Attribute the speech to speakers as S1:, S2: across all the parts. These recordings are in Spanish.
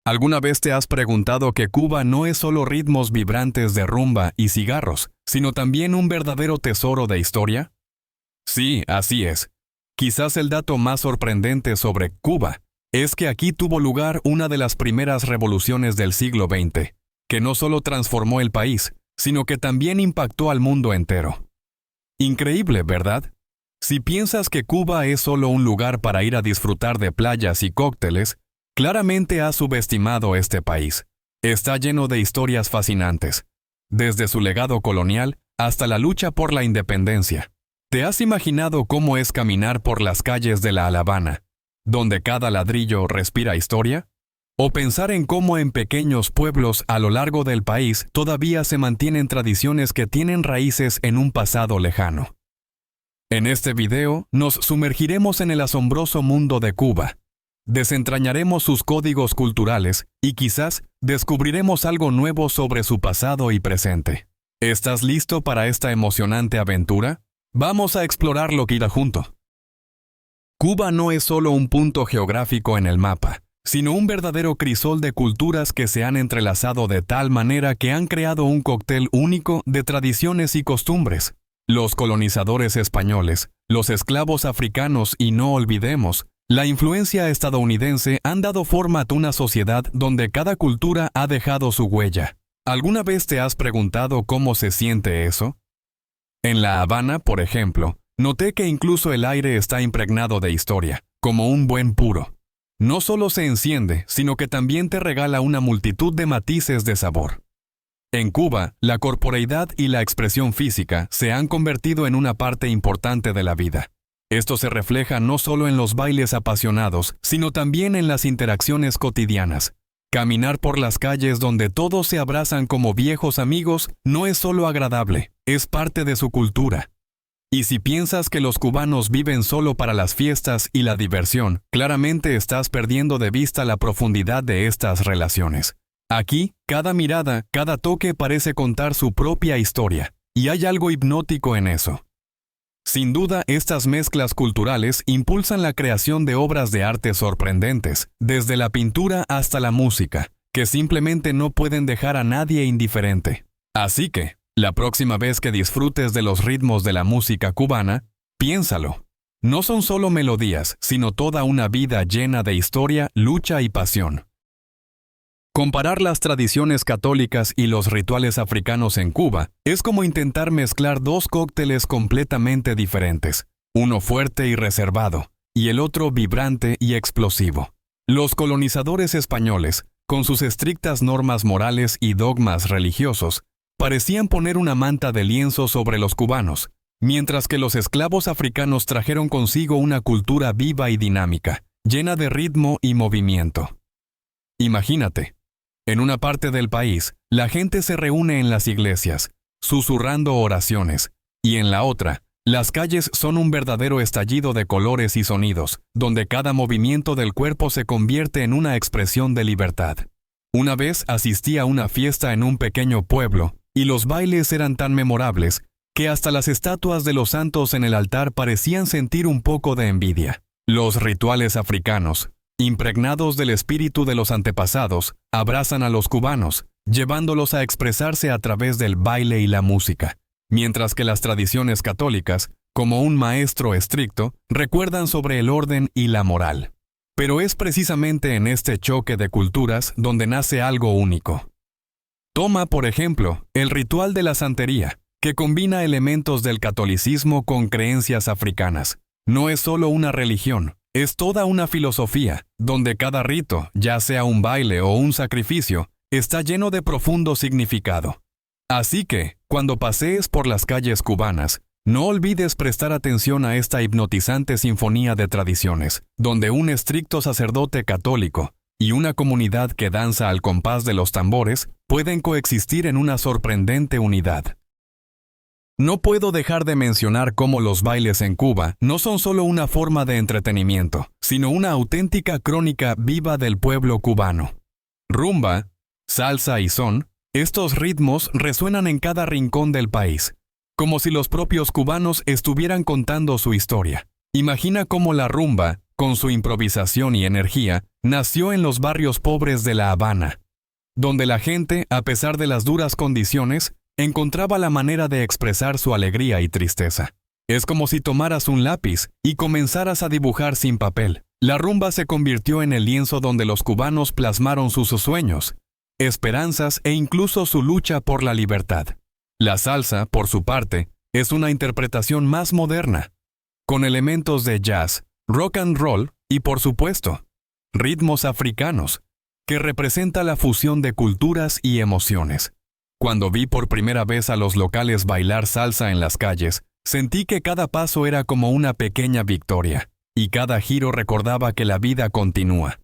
S1: ¿Alguna vez te has preguntado que Cuba no es solo ritmos vibrantes de rumba y cigarros, sino también un verdadero tesoro de historia? Sí, así es. Quizás el dato más sorprendente sobre Cuba es que aquí tuvo lugar una de las primeras revoluciones del siglo XX, que no solo transformó el país, sino que también impactó al mundo entero. Increíble, ¿verdad? Si piensas que Cuba es solo un lugar para ir a disfrutar de playas y cócteles, claramente has subestimado este país. Está lleno de historias fascinantes, desde su legado colonial hasta la lucha por la independencia. ¿Te has imaginado cómo es caminar por las calles de La Habana, donde cada ladrillo respira historia? ¿O pensar en cómo en pequeños pueblos a lo largo del país todavía se mantienen tradiciones que tienen raíces en un pasado lejano? En este video nos sumergiremos en el asombroso mundo de Cuba. Desentrañaremos sus códigos culturales y quizás descubriremos algo nuevo sobre su pasado y presente. ¿Estás listo para esta emocionante aventura? Vamos a explorarlo juntos. Cuba no es solo un punto geográfico en el mapa, sino un verdadero crisol de culturas que se han entrelazado de tal manera que han creado un cóctel único de tradiciones y costumbres. Los colonizadores españoles, los esclavos africanos y no olvidemos, la influencia estadounidense han dado forma a una sociedad donde cada cultura ha dejado su huella. ¿Alguna vez te has preguntado cómo se siente eso? En La Habana, por ejemplo, noté que incluso el aire está impregnado de historia, como un buen puro. No solo se enciende, sino que también te regala una multitud de matices de sabor. En Cuba, la corporeidad y la expresión física se han convertido en una parte importante de la vida. Esto se refleja no solo en los bailes apasionados, sino también en las interacciones cotidianas. Caminar por las calles donde todos se abrazan como viejos amigos no es solo agradable, es parte de su cultura. Y si piensas que los cubanos viven solo para las fiestas y la diversión, claramente estás perdiendo de vista la profundidad de estas relaciones. Aquí, cada mirada, cada toque parece contar su propia historia, y hay algo hipnótico en eso. Sin duda, estas mezclas culturales impulsan la creación de obras de arte sorprendentes, desde la pintura hasta la música, que simplemente no pueden dejar a nadie indiferente. Así que, la próxima vez que disfrutes de los ritmos de la música cubana, piénsalo. No son solo melodías, sino toda una vida llena de historia, lucha y pasión. Comparar las tradiciones católicas y los rituales africanos en Cuba es como intentar mezclar dos cócteles completamente diferentes, uno fuerte y reservado, y el otro vibrante y explosivo. Los colonizadores españoles, con sus estrictas normas morales y dogmas religiosos, parecían poner una manta de lienzo sobre los cubanos, mientras que los esclavos africanos trajeron consigo una cultura viva y dinámica, llena de ritmo y movimiento. Imagínate. En una parte del país, la gente se reúne en las iglesias, susurrando oraciones, y en la otra, las calles son un verdadero estallido de colores y sonidos, donde cada movimiento del cuerpo se convierte en una expresión de libertad. Una vez asistí a una fiesta en un pequeño pueblo, y los bailes eran tan memorables, que hasta las estatuas de los santos en el altar parecían sentir un poco de envidia. Los rituales africanos, impregnados del espíritu de los antepasados, abrazan a los cubanos, llevándolos a expresarse a través del baile y la música, mientras que las tradiciones católicas, como un maestro estricto, recuerdan sobre el orden y la moral. Pero es precisamente en este choque de culturas donde nace algo único. Toma, por ejemplo, el ritual de la santería, que combina elementos del catolicismo con creencias africanas. No es solo una religión, es toda una filosofía, donde cada rito, ya sea un baile o un sacrificio, está lleno de profundo significado. Así que, cuando pasees por las calles cubanas, no olvides prestar atención a esta hipnotizante sinfonía de tradiciones, donde un estricto sacerdote católico y una comunidad que danza al compás de los tambores pueden coexistir en una sorprendente unidad. No puedo dejar de mencionar cómo los bailes en Cuba no son solo una forma de entretenimiento, sino una auténtica crónica viva del pueblo cubano. Rumba, salsa y son, estos ritmos resuenan en cada rincón del país, como si los propios cubanos estuvieran contando su historia. Imagina cómo la rumba, con su improvisación y energía, nació en los barrios pobres de La Habana, donde la gente, a pesar de las duras condiciones, encontraba la manera de expresar su alegría y tristeza. Es como si tomaras un lápiz y comenzaras a dibujar sin papel. La rumba se convirtió en el lienzo donde los cubanos plasmaron sus sueños, esperanzas e incluso su lucha por la libertad. La salsa, por su parte, es una interpretación más moderna, con elementos de jazz, rock and roll y, por supuesto, ritmos africanos, que representa la fusión de culturas y emociones. Cuando vi por primera vez a los locales bailar salsa en las calles, sentí que cada paso era como una pequeña victoria, y cada giro recordaba que la vida continúa,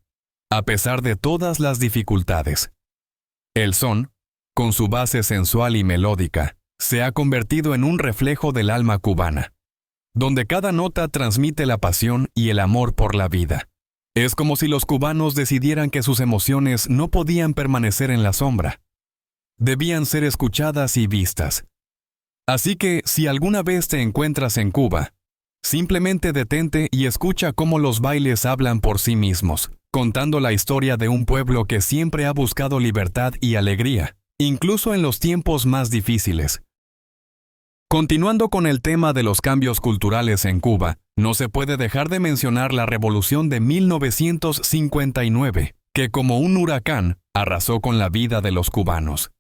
S1: a pesar de todas las dificultades. El son, con su base sensual y melódica, se ha convertido en un reflejo del alma cubana, donde cada nota transmite la pasión y el amor por la vida. Es como si los cubanos decidieran que sus emociones no podían permanecer en la sombra. Debían ser escuchadas y vistas. Así que, si alguna vez te encuentras en Cuba, simplemente detente y escucha cómo los bailes hablan por sí mismos, contando la historia de un pueblo que siempre ha buscado libertad y alegría, incluso en los tiempos más difíciles. Continuando con el tema de los cambios culturales en Cuba, no se puede dejar de mencionar la Revolución de 1959, que como un huracán arrasó con la vida de los cubanos.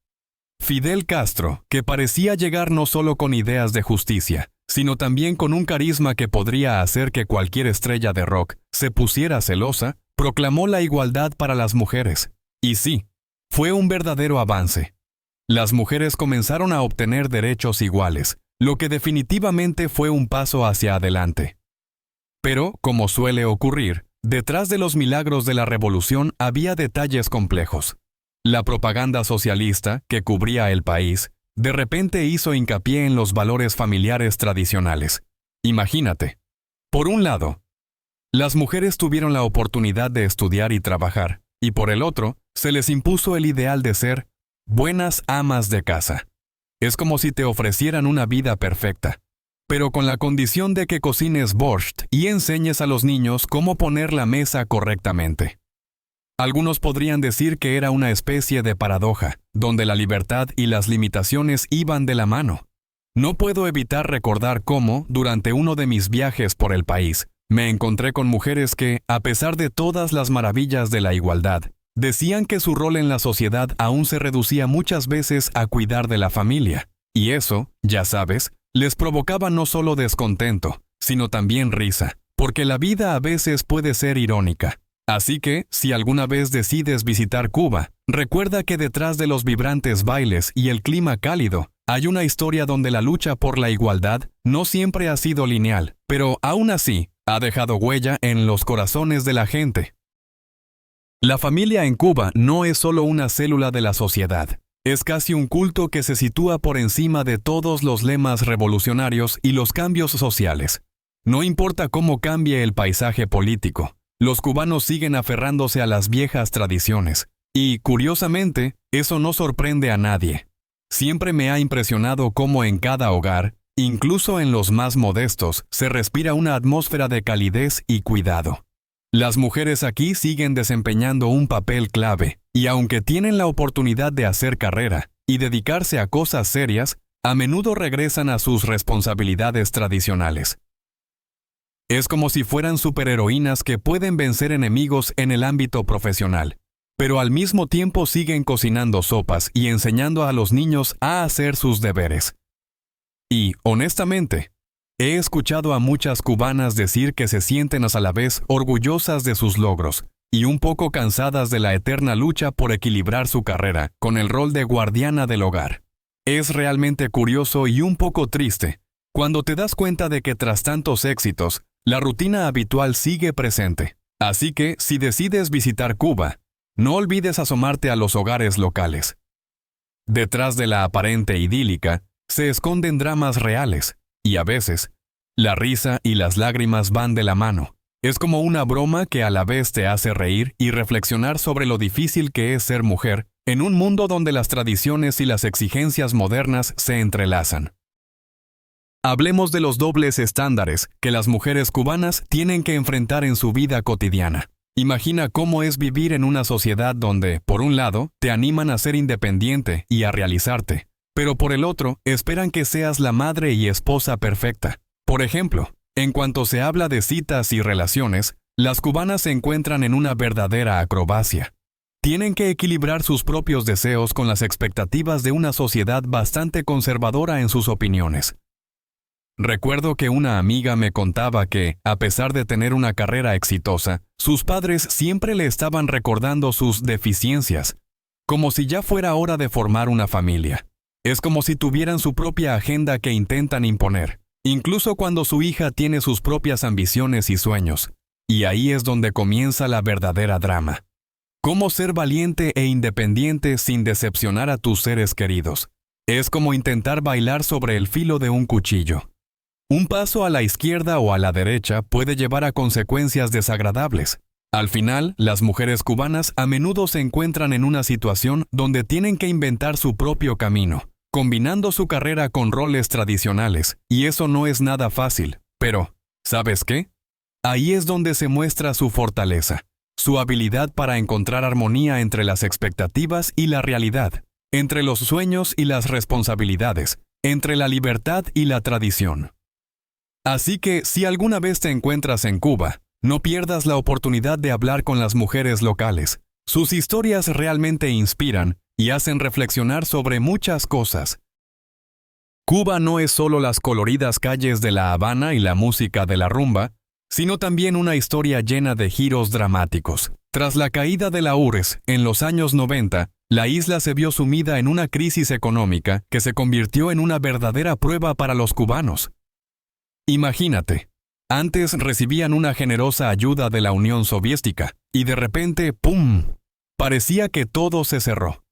S1: Fidel Castro, que parecía llegar no solo con ideas de justicia, sino también con un carisma que podría hacer que cualquier estrella de rock se pusiera celosa, proclamó la igualdad para las mujeres. Y sí, fue un verdadero avance. Las mujeres comenzaron a obtener derechos iguales, lo que definitivamente fue un paso hacia adelante. Pero, como suele ocurrir, detrás de los milagros de la revolución había detalles complejos. La propaganda socialista, que cubría el país, de repente hizo hincapié en los valores familiares tradicionales. Imagínate. Por un lado, las mujeres tuvieron la oportunidad de estudiar y trabajar, y por el otro, se les impuso el ideal de ser buenas amas de casa. Es como si te ofrecieran una vida perfecta, pero con la condición de que cocines borscht y enseñes a los niños cómo poner la mesa correctamente. Algunos podrían decir que era una especie de paradoja, donde la libertad y las limitaciones iban de la mano. No puedo evitar recordar cómo, durante uno de mis viajes por el país, me encontré con mujeres que, a pesar de todas las maravillas de la igualdad, decían que su rol en la sociedad aún se reducía muchas veces a cuidar de la familia. Y eso, ya sabes, les provocaba no solo descontento, sino también risa, porque la vida a veces puede ser irónica. Así que, si alguna vez decides visitar Cuba, recuerda que detrás de los vibrantes bailes y el clima cálido, hay una historia donde la lucha por la igualdad no siempre ha sido lineal, pero aún así, ha dejado huella en los corazones de la gente. La familia en Cuba no es solo una célula de la sociedad. Es casi un culto que se sitúa por encima de todos los lemas revolucionarios y los cambios sociales. No importa cómo cambie el paisaje político, los cubanos siguen aferrándose a las viejas tradiciones. Y, curiosamente, eso no sorprende a nadie. Siempre me ha impresionado cómo en cada hogar, incluso en los más modestos, se respira una atmósfera de calidez y cuidado. Las mujeres aquí siguen desempeñando un papel clave, y aunque tienen la oportunidad de hacer carrera y dedicarse a cosas serias, a menudo regresan a sus responsabilidades tradicionales. Es como si fueran superheroínas que pueden vencer enemigos en el ámbito profesional, pero al mismo tiempo siguen cocinando sopas y enseñando a los niños a hacer sus deberes. Y, honestamente, he escuchado a muchas cubanas decir que se sienten a la vez orgullosas de sus logros y un poco cansadas de la eterna lucha por equilibrar su carrera con el rol de guardiana del hogar. Es realmente curioso y un poco triste cuando te das cuenta de que tras tantos éxitos, la rutina habitual sigue presente. Así que, si decides visitar Cuba, no olvides asomarte a los hogares locales. Detrás de la aparente idílica, se esconden dramas reales, y a veces, la risa y las lágrimas van de la mano. Es como una broma que a la vez te hace reír y reflexionar sobre lo difícil que es ser mujer en un mundo donde las tradiciones y las exigencias modernas se entrelazan. Hablemos de los dobles estándares que las mujeres cubanas tienen que enfrentar en su vida cotidiana. Imagina cómo es vivir en una sociedad donde, por un lado, te animan a ser independiente y a realizarte, pero por el otro, esperan que seas la madre y esposa perfecta. Por ejemplo, en cuanto se habla de citas y relaciones, las cubanas se encuentran en una verdadera acrobacia. Tienen que equilibrar sus propios deseos con las expectativas de una sociedad bastante conservadora en sus opiniones. Recuerdo que una amiga me contaba que, a pesar de tener una carrera exitosa, sus padres siempre le estaban recordando sus deficiencias, como si ya fuera hora de formar una familia. Es como si tuvieran su propia agenda que intentan imponer, incluso cuando su hija tiene sus propias ambiciones y sueños. Y ahí es donde comienza la verdadera drama. Cómo ser valiente e independiente sin decepcionar a tus seres queridos. Es como intentar bailar sobre el filo de un cuchillo. Un paso a la izquierda o a la derecha puede llevar a consecuencias desagradables. Al final, las mujeres cubanas a menudo se encuentran en una situación donde tienen que inventar su propio camino, combinando su carrera con roles tradicionales, y eso no es nada fácil. Pero, ¿sabes qué? Ahí es donde se muestra su fortaleza, su habilidad para encontrar armonía entre las expectativas y la realidad, entre los sueños y las responsabilidades, entre la libertad y la tradición. Así que, si alguna vez te encuentras en Cuba, no pierdas la oportunidad de hablar con las mujeres locales. Sus historias realmente inspiran y hacen reflexionar sobre muchas cosas. Cuba no es solo las coloridas calles de La Habana y la música de la rumba, sino también una historia llena de giros dramáticos. Tras la caída de la URSS en los años 90, la isla se vio sumida en una crisis económica que se convirtió en una verdadera prueba para los cubanos. Imagínate, antes recibían una generosa ayuda de la Unión Soviética, y de repente, ¡pum!, parecía que todo se cerró.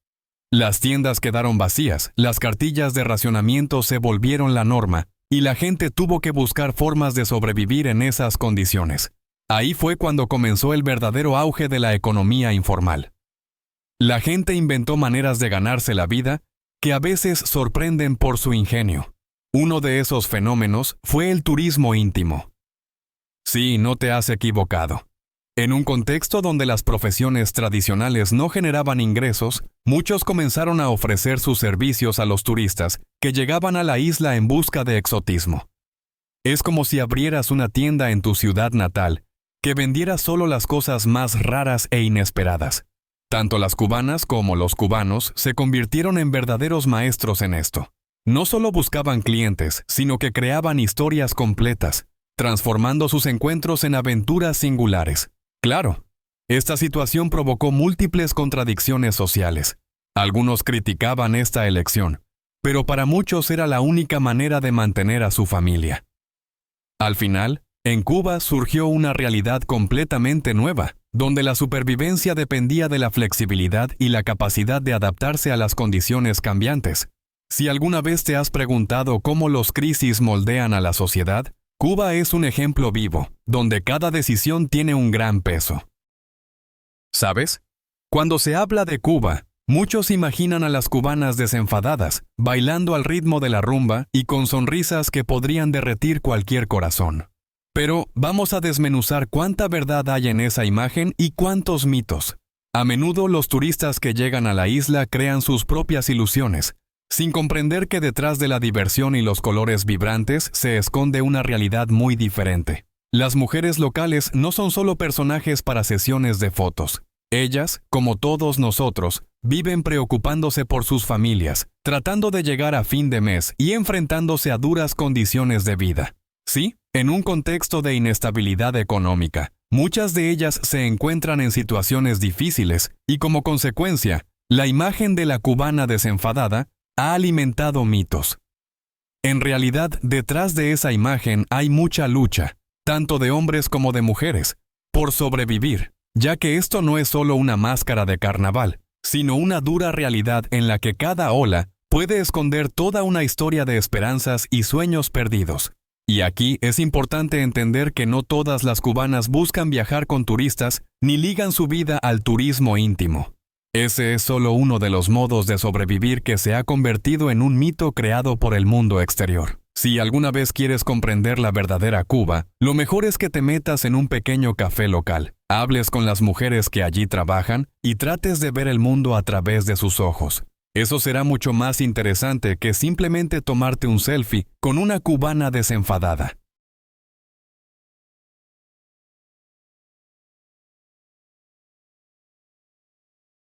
S1: Las tiendas quedaron vacías, las cartillas de racionamiento se volvieron la norma, y la gente tuvo que buscar formas de sobrevivir en esas condiciones. Ahí fue cuando comenzó el verdadero auge de la economía informal. La gente inventó maneras de ganarse la vida que a veces sorprenden por su ingenio. Uno de esos fenómenos fue el turismo íntimo. Sí, no te has equivocado. En un contexto donde las profesiones tradicionales no generaban ingresos, muchos comenzaron a ofrecer sus servicios a los turistas que llegaban a la isla en busca de exotismo. Es como si abrieras una tienda en tu ciudad natal que vendiera solo las cosas más raras e inesperadas. Tanto las cubanas como los cubanos se convirtieron en verdaderos maestros en esto. No solo buscaban clientes, sino que creaban historias completas, transformando sus encuentros en aventuras singulares. Claro, esta situación provocó múltiples contradicciones sociales. Algunos criticaban esta elección, pero para muchos era la única manera de mantener a su familia. Al final, en Cuba surgió una realidad completamente nueva, donde la supervivencia dependía de la flexibilidad y la capacidad de adaptarse a las condiciones cambiantes. Si alguna vez te has preguntado cómo los crisis moldean a la sociedad, Cuba es un ejemplo vivo, donde cada decisión tiene un gran peso. ¿Sabes? Cuando se habla de Cuba, muchos imaginan a las cubanas desenfadadas, bailando al ritmo de la rumba y con sonrisas que podrían derretir cualquier corazón. Pero vamos a desmenuzar cuánta verdad hay en esa imagen y cuántos mitos. A menudo los turistas que llegan a la isla crean sus propias ilusiones, sin comprender que detrás de la diversión y los colores vibrantes se esconde una realidad muy diferente. Las mujeres locales no son solo personajes para sesiones de fotos. Ellas, como todos nosotros, viven preocupándose por sus familias, tratando de llegar a fin de mes y enfrentándose a duras condiciones de vida. Sí, en un contexto de inestabilidad económica, muchas de ellas se encuentran en situaciones difíciles y como consecuencia, la imagen de la cubana desenfadada ha alimentado mitos. En realidad, detrás de esa imagen hay mucha lucha, tanto de hombres como de mujeres, por sobrevivir, ya que esto no es solo una máscara de carnaval, sino una dura realidad en la que cada ola puede esconder toda una historia de esperanzas y sueños perdidos. Y aquí es importante entender que no todas las cubanas buscan viajar con turistas ni ligan su vida al turismo íntimo. Ese es solo uno de los modos de sobrevivir que se ha convertido en un mito creado por el mundo exterior. Si alguna vez quieres comprender la verdadera Cuba, lo mejor es que te metas en un pequeño café local, hables con las mujeres que allí trabajan y trates de ver el mundo a través de sus ojos. Eso será mucho más interesante que simplemente tomarte un selfie con una cubana desenfadada.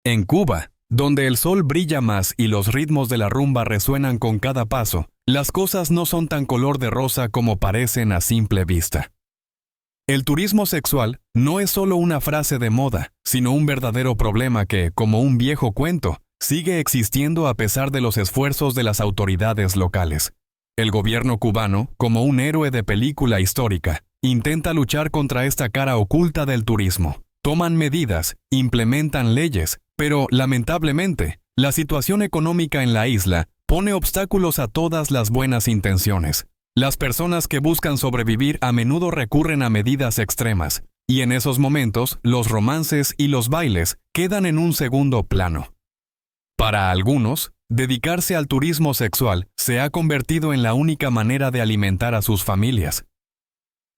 S1: En Cuba, donde el sol brilla más y los ritmos de la rumba resuenan con cada paso, las cosas no son tan color de rosa como parecen a simple vista. El turismo sexual no es solo una frase de moda, sino un verdadero problema que, como un viejo cuento, sigue existiendo a pesar de los esfuerzos de las autoridades locales. El gobierno cubano, como un héroe de película histórica, intenta luchar contra esta cara oculta del turismo. Toman medidas, implementan leyes, pero, lamentablemente, la situación económica en la isla pone obstáculos a todas las buenas intenciones. Las personas que buscan sobrevivir a menudo recurren a medidas extremas, y en esos momentos, los romances y los bailes quedan en un segundo plano. Para algunos, dedicarse al turismo sexual se ha convertido en la única manera de alimentar a sus familias.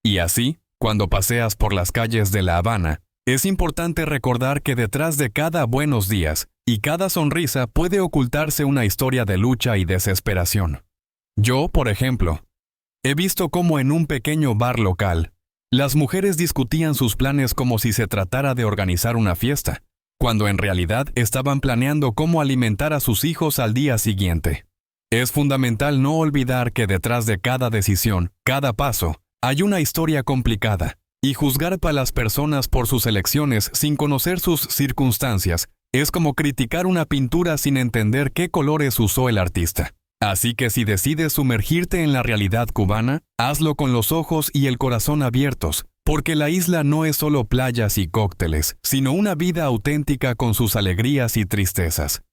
S1: Y así, cuando paseas por las calles de La Habana, es importante recordar que detrás de cada buenos días y cada sonrisa puede ocultarse una historia de lucha y desesperación. Yo, por ejemplo, he visto cómo en un pequeño bar local, las mujeres discutían sus planes como si se tratara de organizar una fiesta, cuando en realidad estaban planeando cómo alimentar a sus hijos al día siguiente. Es fundamental no olvidar que detrás de cada decisión, cada paso, hay una historia complicada. Y juzgar a las personas por sus elecciones sin conocer sus circunstancias es como criticar una pintura sin entender qué colores usó el artista. Así que si decides sumergirte en la realidad cubana, hazlo con los ojos y el corazón abiertos, porque la isla no es solo playas y cócteles, sino una vida auténtica con sus alegrías y tristezas.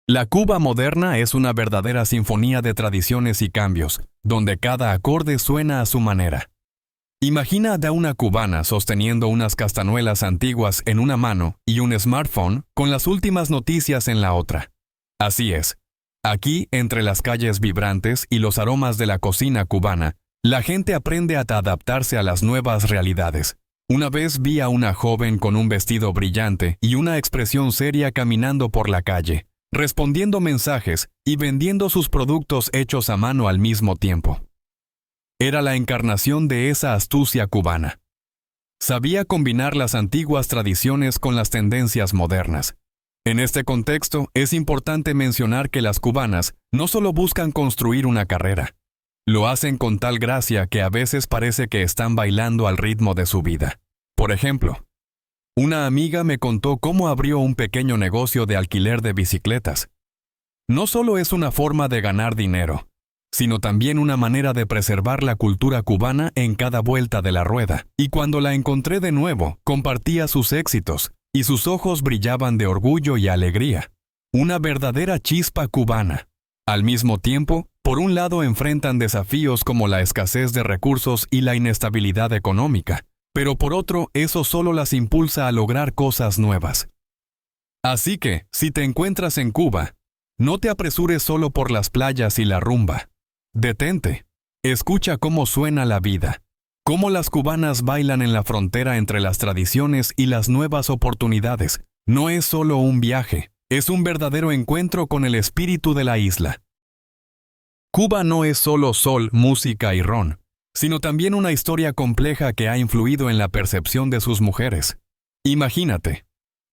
S1: La Cuba moderna es una verdadera sinfonía de tradiciones y cambios, donde cada acorde suena a su manera. Imagina a una cubana sosteniendo unas castañuelas antiguas en una mano y un smartphone con las últimas noticias en la otra. Así es. Aquí, entre las calles vibrantes y los aromas de la cocina cubana, la gente aprende a adaptarse a las nuevas realidades. Una vez vi a una joven con un vestido brillante y una expresión seria caminando por la calle, respondiendo mensajes y vendiendo sus productos hechos a mano al mismo tiempo. Era la encarnación de esa astucia cubana. Sabía combinar las antiguas tradiciones con las tendencias modernas. En este contexto, es importante mencionar que las cubanas no solo buscan construir una carrera, lo hacen con tal gracia que a veces parece que están bailando al ritmo de su vida. Por ejemplo, una amiga me contó cómo abrió un pequeño negocio de alquiler de bicicletas. No solo es una forma de ganar dinero, sino también una manera de preservar la cultura cubana en cada vuelta de la rueda. Y cuando la encontré de nuevo, compartía sus éxitos, y sus ojos brillaban de orgullo y alegría. Una verdadera chispa cubana. Al mismo tiempo, por un lado enfrentan desafíos como la escasez de recursos y la inestabilidad económica, pero por otro, eso solo las impulsa a lograr cosas nuevas. Así que, si te encuentras en Cuba, no te apresures solo por las playas y la rumba. Detente. Escucha cómo suena la vida, cómo las cubanas bailan en la frontera entre las tradiciones y las nuevas oportunidades. No es solo un viaje, es un verdadero encuentro con el espíritu de la isla. Cuba no es solo sol, música y ron, sino también una historia compleja que ha influido en la percepción de sus mujeres. Imagínate,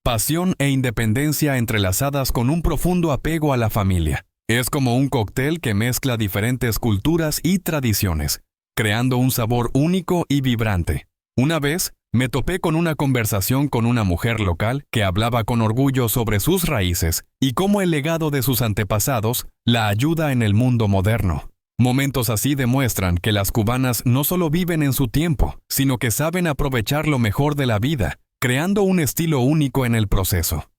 S1: pasión e independencia entrelazadas con un profundo apego a la familia. Es como un cóctel que mezcla diferentes culturas y tradiciones, creando un sabor único y vibrante. Una vez, me topé con una conversación con una mujer local que hablaba con orgullo sobre sus raíces y cómo el legado de sus antepasados la ayuda en el mundo moderno. Momentos así demuestran que las cubanas no solo viven en su tiempo, sino que saben aprovechar lo mejor de la vida, creando un estilo único en el proceso.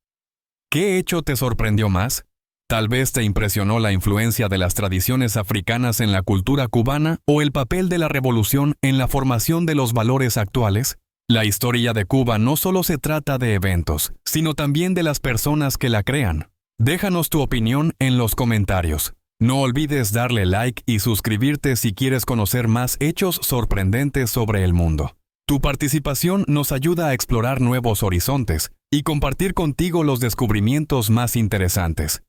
S1: ¿Qué hecho te sorprendió más? Tal vez te impresionó la influencia de las tradiciones africanas en la cultura cubana o el papel de la revolución en la formación de los valores actuales. La historia de Cuba no solo se trata de eventos, sino también de las personas que la crean. Déjanos tu opinión en los comentarios. No olvides darle like y suscribirte si quieres conocer más hechos sorprendentes sobre el mundo. Tu participación nos ayuda a explorar nuevos horizontes y compartir contigo los descubrimientos más interesantes.